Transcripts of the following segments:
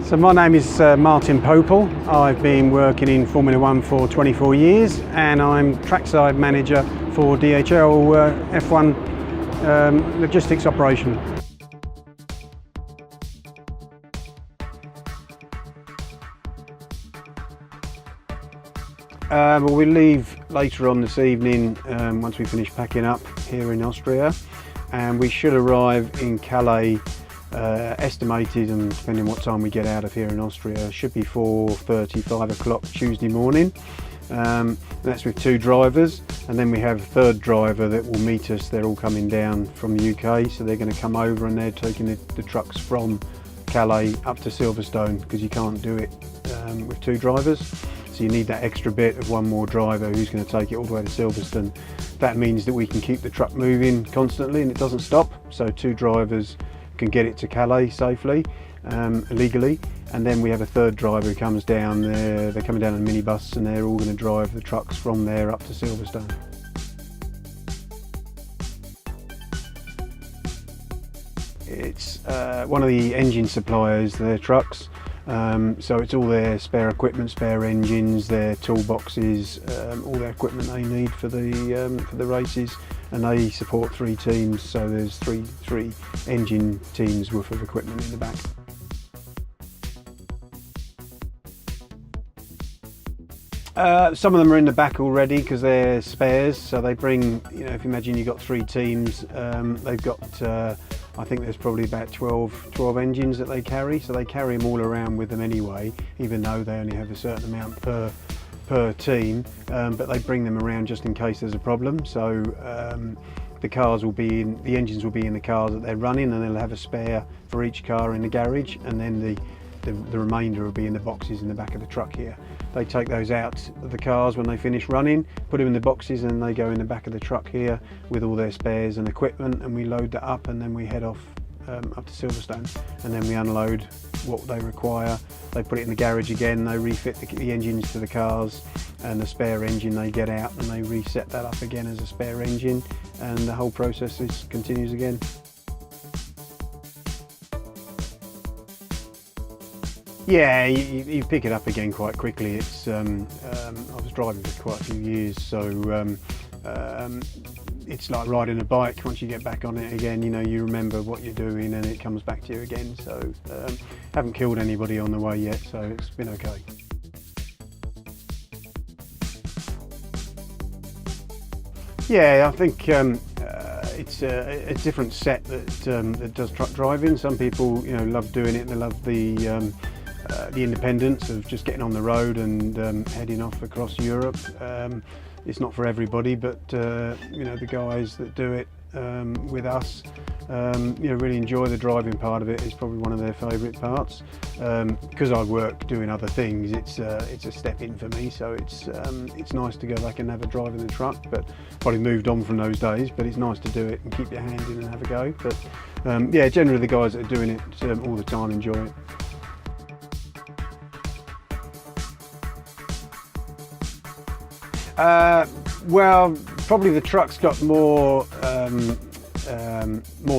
So my name is Martin Pople. I've been working in Formula One for 24 years and I'm Trackside Manager for DHL F1 logistics operation. Well, we leave later on this evening once we finish packing up here in Austria, and we should arrive in Calais estimated, and depending on what time we get out of here in Austria, should be 4:30, 5 o'clock Tuesday morning. That's with two drivers, and then we have a third driver that will meet us. They're all coming down from the UK, so they're going to come over and they're taking the trucks from Calais up to Silverstone, because you can't do it with two drivers. So you need that extra bit of one more driver who's going to take it all the way to Silverstone. That means that we can keep the truck moving constantly and it doesn't stop. So two drivers can get it to Calais safely, legally, and then we have a third driver who comes down there. They're coming down in a minibus and they're all going to drive the trucks from there up to Silverstone. It's one of the engine suppliers, their trucks. So it's all their spare equipment, spare engines, their toolboxes, all their equipment they need for the races, and they support three teams. So there's three engine teams worth of equipment in the back. Some of them are in the back already because they're spares. So they bring, if you imagine you've got three teams, they've got. I think there's probably about 12 engines that they carry, so they carry them all around with them anyway, even though they only have a certain amount per team, but they bring them around just in case there's a problem. So the engines will be in the cars that they're running, and they'll have a spare for each car in the garage, and then the remainder will be in the boxes in the back of the truck here. They take those out of the cars when they finish running, put them in the boxes, and they go in the back of the truck here with all their spares and equipment, and we load that up, and then we head off up to Silverstone, and then we unload what they require. They put it in the garage again, they refit the engines to the cars, and the spare engine they get out and they reset that up again as a spare engine, and the whole process continues again. Yeah, you pick it up again quite quickly. It's I was driving for quite a few years, so it's like riding a bike. Once you get back on it again, you remember what you're doing and it comes back to you again. So haven't killed anybody on the way yet, so it's been okay. Yeah, I think it's a different set that does truck driving. Some people love doing it. They love the independence of just getting on the road and heading off across Europe. It's not for everybody, but the guys that do it with us really enjoy the driving part of it. It's probably one of their favourite parts. Because I work doing other things, it's a step in for me, so it's nice to go back and have a drive in the truck, but probably moved on from those days, but it's nice to do it and keep your hand in and have a go. But yeah, generally the guys that are doing it all the time enjoy it. Well, probably the truck's got more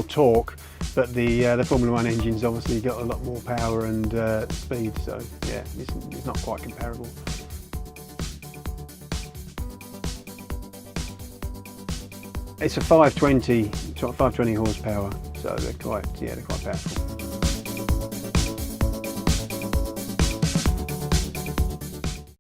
torque, but the Formula One engine's obviously got a lot more power and speed. So yeah, it's not quite comparable. It's a 520 horsepower, so they're quite powerful.